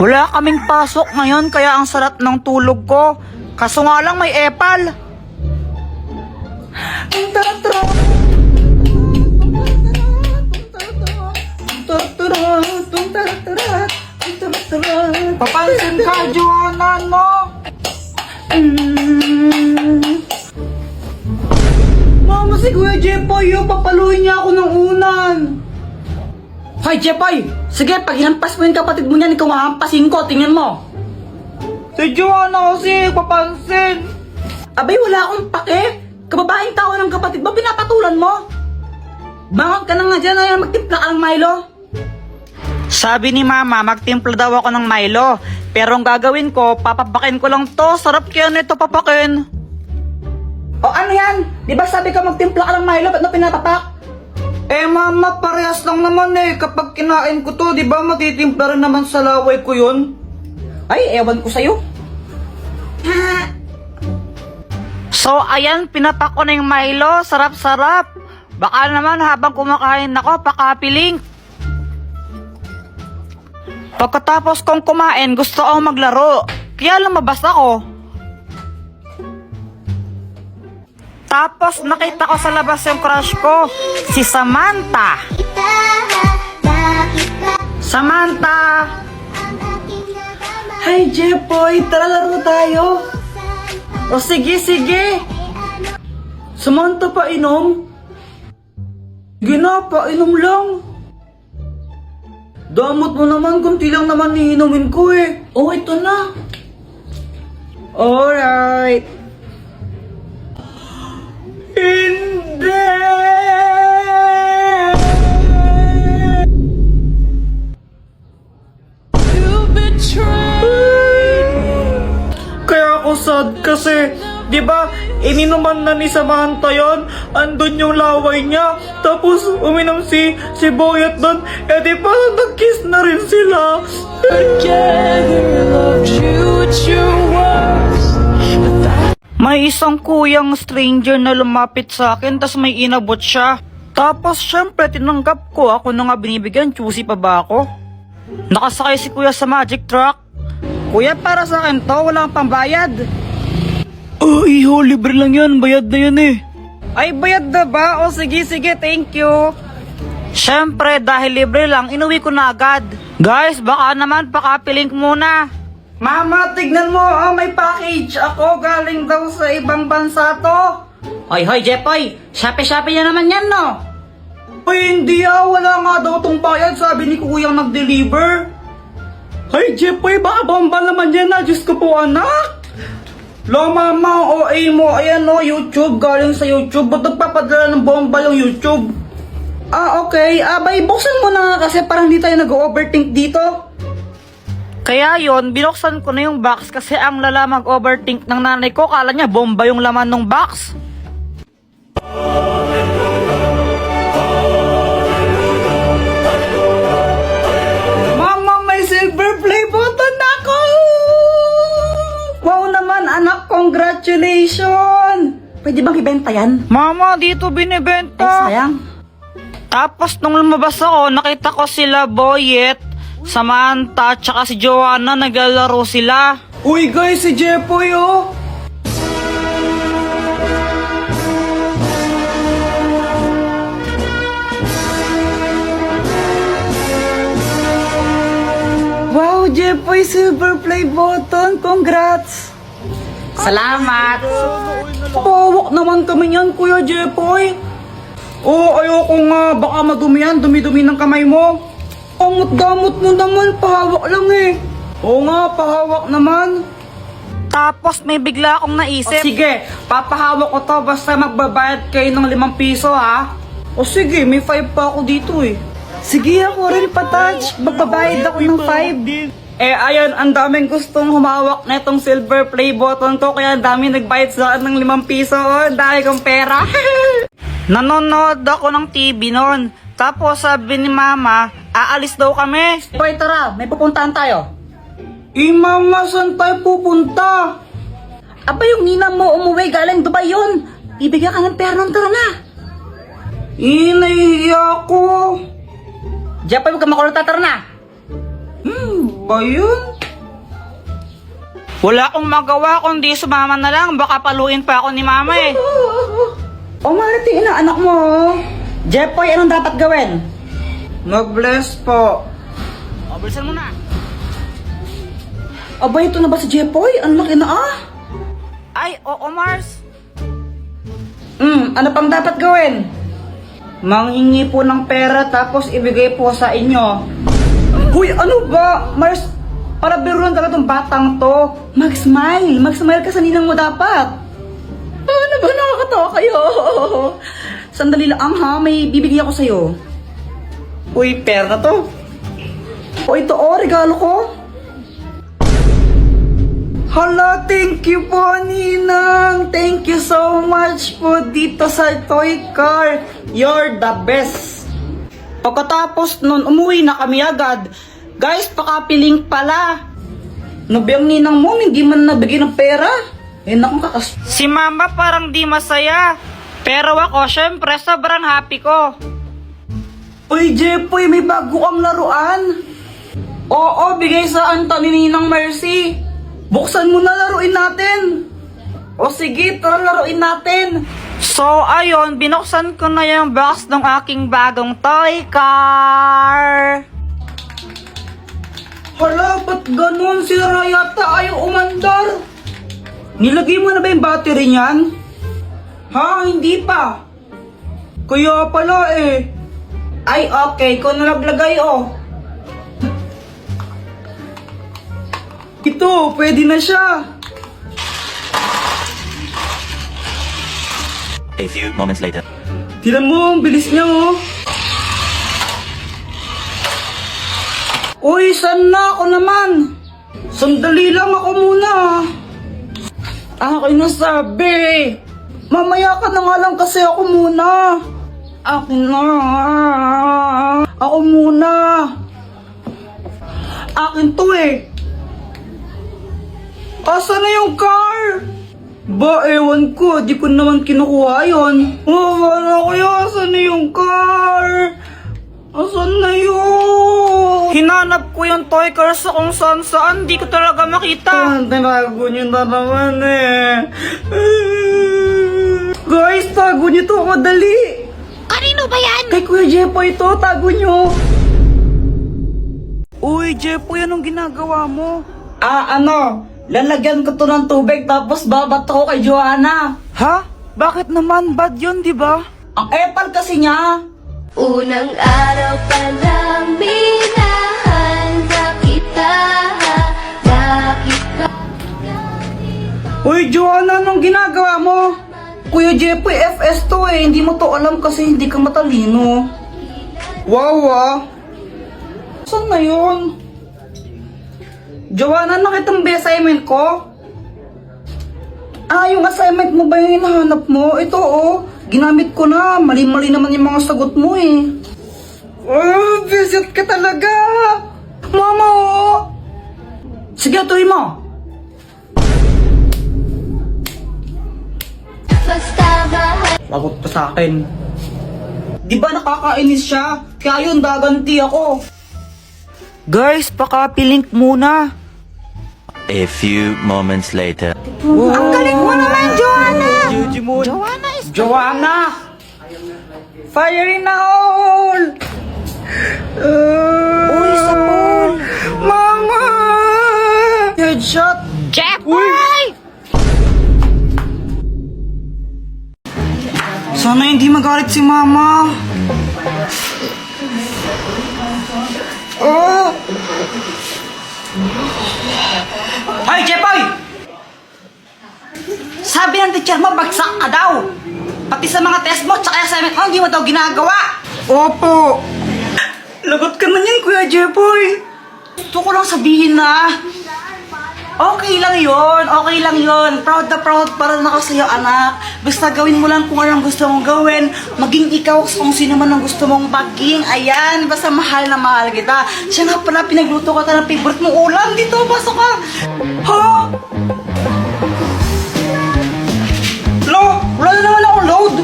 Wala kaming pasok ngayon kaya ang sarap ng tulog ko. Kaso nga lang may epal. Papansin ka, Joanna, no? Mama, si Kuya Jepoy, papaluin niya ako ng unan. Hoy, Jepoy! Sige, pag hinampas mo yung kapatid mo niyan, ikaw mahampasin ko, tingnan mo. Si Joanna kasi, papansin. Abay, wala akong pake. Kababaeng tao ng kapatid mo, pinapatulan mo. Bangon ka na nga dyan, ay magtimpla ka ng Milo. Sabi ni Mama, magtimpla daw ako ng Milo. Pero ang gagawin ko, papapakin ko lang to. Sarap kaya nito papakin. O ano yan? Di ba sabi ka magtimpla ka ng Milo, ba't na pinapapak? Eh Mama, parehas lang naman eh. Kapag kinain ko to, di ba matitimpla rin naman sa laway ko yun? Ay, ewan ko sa'yo. So ayan, pinapak ko na yung Milo. Sarap-sarap. Baka naman habang kumakain ako, pakapiling. Pagkatapos kong kumain, gusto akong maglaro. Kaya lumabas ako. Tapos nakita ko sa labas yung crush ko, si Samantha. Samantha! Hi Jepoy, tara laro tayo. O sige, sige. Samantha, painom? Sige na, painom lang. Damot mo naman, kunti lang naman iinumin ko eh. Oh, ito na. Alright. Hindi! Kaya ako sad kasi, di ba, ininuman na ni Samantha yun, andun yung laway niya, tapos uminom si Boyet doon, eh di ba nag-kiss na rin sila. May isang kuyang stranger na lumapit sa akin, tas may inabot siya. Tapos syempre tinanggap ko, ako na nga binibigyan, choosy pa ba ako? Nakasakay si kuya sa magic truck. Kuya, para sa akin to, walang pambayad. Oh, iho, libre lang yan. Bayad na yan eh. Ay, bayad na ba? O sige, sige, thank you. Syempre, dahil libre lang, inuwi ko na agad. Guys, baka naman pakapiling muna. Mama, tignan mo, oh, may package ako. Galing daw sa ibang bansa to. Hoy, hoy, Jepoy. Shopee na naman yan, no? Ay, hindi wala nga daw tong bayad. Sabi ni kuyang nag-deliver. Ay, Jepoy, baka bomba naman yan na. Diyos ko po, anak. Lo, mama, OA mo. Ayan, no, YouTube. Galing sa YouTube. Ba't nagpapadala ng bomba yung YouTube? Ah, okay. Bay, buksan mo na nga kasi parang hindi tayo nag-overthink dito. Kaya yon, binuksan ko na yung box kasi ang lala mag-overthink ng nanay ko. Kala niya bomba yung laman ng box. Silver play button ako! Wow naman, anak, congratulations! Pwede bang ibenta yan? Mama, dito binibenta. Ay, sayang. Tapos nung lumabas ako, nakita ko sila Boyet, Samantha, tsaka si Joanna, naglalaro sila. Uy guys, si Jepoy oh! Wow, Jepoy, silver play button. Congrats! Salamat! Pawak naman kami yan, Kuya Jepoy. Oh, ayoko nga. Baka madumi yan. Dumi-dumi ng kamay mo. Damot-damot mo naman. Pahawak lang eh. Oo nga, pahawak naman. Tapos may bigla akong naisip. O sige, papahawak ko to basta magbabayad kayo ng 5 piso ha. O sige, may 5 pa ako dito eh. Sige, ako rin patouch. Magbabayad ako ng 5. Eh, ayun, ang daming gustong humawak na itong silver play button ko. Kaya ang daming nagbayad sa akin ng 5 piso. Oh, ang dami kong pera. Nanonood ako ng TV noon. Tapos sabi ni Mama, aalis daw kami. Boy, tara, may pupuntahan tayo. Mama, saan tayo pupunta? Aba, yung ninang mo umuwi galing Dubai yun. Bibigyan ka ng pera nun, tara na. Nahihiya ako. Jepoy, huwag ka makulot, tara na. ba yun? Wala akong magawa kundi sumama na lang. Baka paluin pa ako ni mama eh. O Marty, ina anak mo. Jepoy, anong dapat gawin? Mag-bless po. O, bilisan mo na. Aba, ito na ba si Jepoy? Ang laki na ah. Ay, oo Mars. Ano pang dapat gawin? Manghingi po ng pera tapos ibigay po sa inyo. Uy, ano ba? Mars, para biruan ka na tong batang to. Mag-smile. Mag-smile ka sa ninang mo dapat. Ano ba? Nakakatawa kayo. Sandali lang ha. May bibigyan ako sa'yo. Uy, pera na to. O ito regalo ko. Hala, thank you po, Ninang. Thank you so much po dito sa toy car. You're the best. Pagkatapos nun, umuwi na kami agad. Guys, pakapiling pala. Nabiyang ninang mo, hindi man nabigyan ng pera. Eh, naku, si mama parang di masaya. Pero ako, syempre, sobrang happy ko. Uy, Jepoy, may bago kang laruan. Oo, bigay sa Anthony Ninang Mercy. Buksan mo na, laruin natin. O sige, tara laruin natin. So, ayun, binuksan ko na yung box ng aking bagong toy car. Hala, ba't ganun? Sira yata ayaw umandar. Nilagay mo na ba yung battery niyan? Ha? Hindi pa. Kaya pala eh. Ay, okay. Ikaw na naglagay oh. Ito, pwede na siya. A few moments later. Tinan mo, ang bilis niya oh. Uy, saan na ako naman? Sandali lang ako muna. Akin na sabi. Mamaya ka na nga lang kasi ako muna. Akin na. Ako muna. Akin to eh. Asa na yung car? Ba, ewan ko. Di ko naman kinukuha yun. Oh, wala ko yun. Asa na yung car? Asan na yun? Hinanap ko yung toy car sa kung saan. Di ko talaga makita. Tinago nyo na naman eh. Guys, tago nyo to. Madali. Kanino ba yan? Kay Kuya Jepoy ito. Tago nyo. Uy, Jepoy, anong ginagawa mo? Lalagyan ko to ng tubig tapos babato ko kay Joanna. Ha? Bakit naman? Bad yun, di ba? Ang epal kasi niya. Unang araw pa lang minahanda kita. Bakit ba? Uy, Joanna, anong ginagawa mo? Kuya Jepoy, FS to eh. Hindi mo to alam kasi hindi ka matalino. Wow, saan na yun? Joanna, nakita mo ba yung assignment ko? Yung assignment mo ba yung hinahanap mo? Ito ginamit ko na. Mali-mali naman yung mga sagot mo eh. Visit ka talaga. Mama Sige, tuloy mo. Basta ba? Lagot pa sa akin. Di ba nakakainis siya? Kaya yun, daganti ako. Guys, pakapilink muna. A few moments later. Ang galing mo naman, Joanna! Joanna is... Joanna! Fire in the hole! Uy, sa pool! Mama! Headshot! Jepoy! Sana hindi magalit si Mama. Hoy, Jepoy! Sabi ng teacher mo, bagsak ka daw. Pati sa mga test mo, tsaka assignment mo, hindi mo daw ginagawa. Opo. Lagot ka man yan, Kuya Jepoy. Gusto ko lang sabihin na, okay lang yon. Proud na proud para na ako sa'yo, anak. Basta gawin mo lang kung anong gusto mong gawin. Maging ikaw kung sino man ang gusto mong maging. Ayan, basta mahal na mahal kita. Siya nga pala, pinagluto ka ng favorite mong ulam. Dito, pasok ka. Ha? Wala na naman akong load.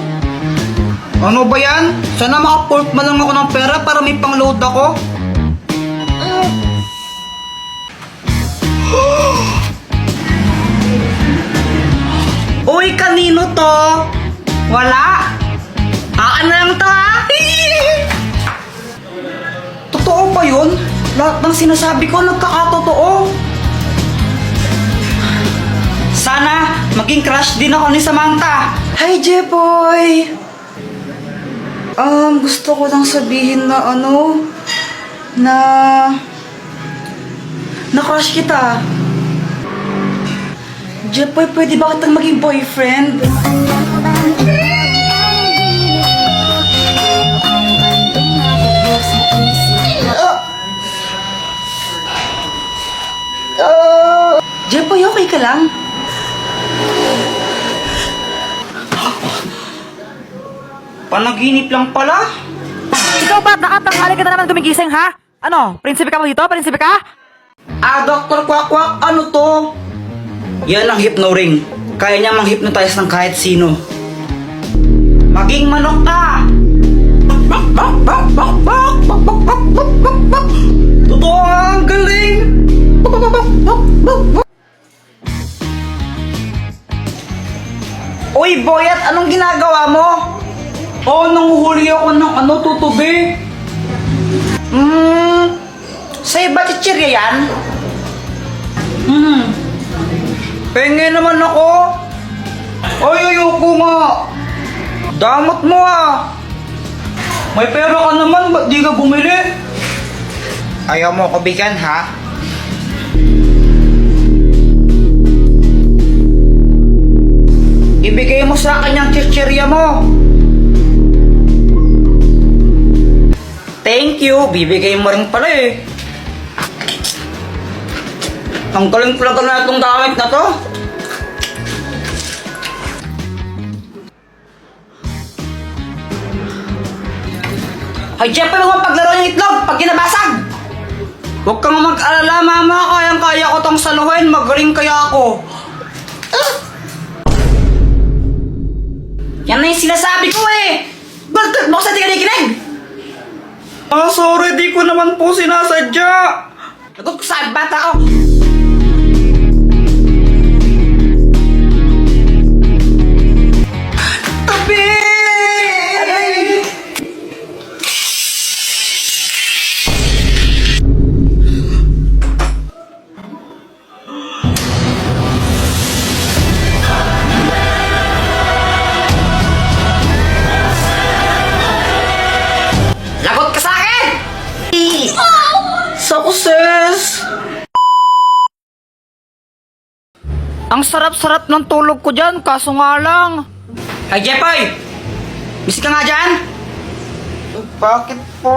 Ano ba yan? Sana maka-port man lang ako ng pera para may pang-load ako. to? Wala? Ano lang to ha? Totoo ba yun? Lahat ng sinasabi ko nagkakatotoo. Sana maging crush din ako ni Samantha. Hi, Jeboy! Gusto ko lang sabihin na na-crush kita. Jeboy, pwede ba kitang maging boyfriend? Jeboy, okay ka lang? Panaginip lang pala. Ikaw ba? Nakatanghali ka na naman gumigising, ha? Ano? Prinsipe ka mo dito? Prinsipe ka? Dr. Kwak-Kwak, ano to? Yan ang hypno-ring. Kaya niya mang-hypnotize ng kahit sino. Maging manok ka! Totoo nga, ang galing! Uy, Boyat, anong ginagawa mo? Nanguhuli ako ng tutubi. Sa'yo ba chichirya yan? Penge naman ako. Ay, ayoko nga. Damot mo ah. May pera ka naman, ba't di ka bumili? Ayaw mo ko bigyan ha? Ibigay mo sa akin yung chichirya mo. Thank you, bibigay mo rin pala eh. Ang galing talaga na itong gamit na to. Ay, Jeffrey, huwag paglaro ng itlog pag ginabasag. Huwag kang mag-alala, mama. Kayang-kaya ko tong saluhin. Magaling kaya ako. Yan na yung sinasabi ko eh. Bakit mo sa di ka nakikinig? Sorry, di ko naman po sinasadya. Nagot ko sa bata ko. Tabi! Lagot ka sa akin! Success! Ang sarap-sarap ng tulog ko dyan, kaso nga lang. Ay, Jepoy! Busy ka nga dyan? Bakit po?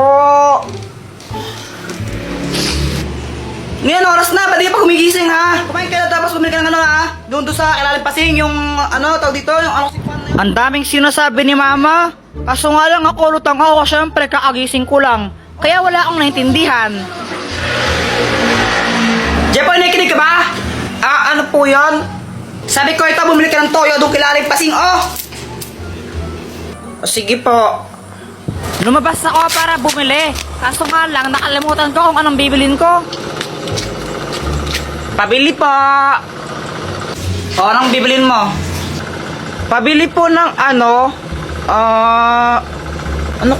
Ngayon, oras na, pwede ka pa gumigising ha? Kumain ka na tapos bumili ka ng ha? Doon sa ilalim pasing, yung tawag dito, yung oxycontin na yun. Ang daming sinasabi ni mama. Kaso nga lang ako, lutang ako, syempre kakagising ko lang. Kaya wala akong naintindihan. Jepoy, nakikinig ka ba? Ano po yan? Sabi ko ito, bumili ka ng toyo doon kilalim pasing, sige po. Lumabas ako para bumili. Kaso nga lang, nakalimutan ko kung anong bibilin ko. Pabili po. Anong bibilin mo? Pabili po ng ano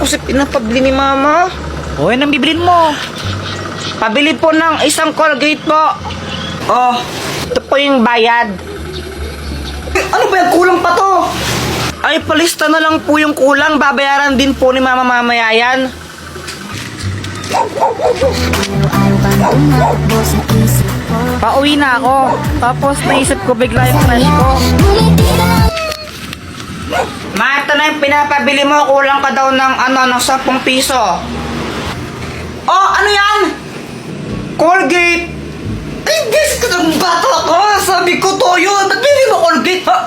kasi pinapabili ni mama? O, yan ang bibilin mo. Pabili po ng isang Colgate po. Ito po yung bayad. Ano ba yung kulang pa to? Ay, palista na lang po yung kulang. Babayaran din po ni mama mamaya yan. Pauwi na ako. Tapos naisip ko bigla yung crush ko. Ma, ito na yung pinapabili mo. Kulang ka daw ng ng 10 piso. Ano yan? Colgate. Ay, guys, ka ng bata ka. Sabi ko to yun. Ba't bili mo Colgate, ha?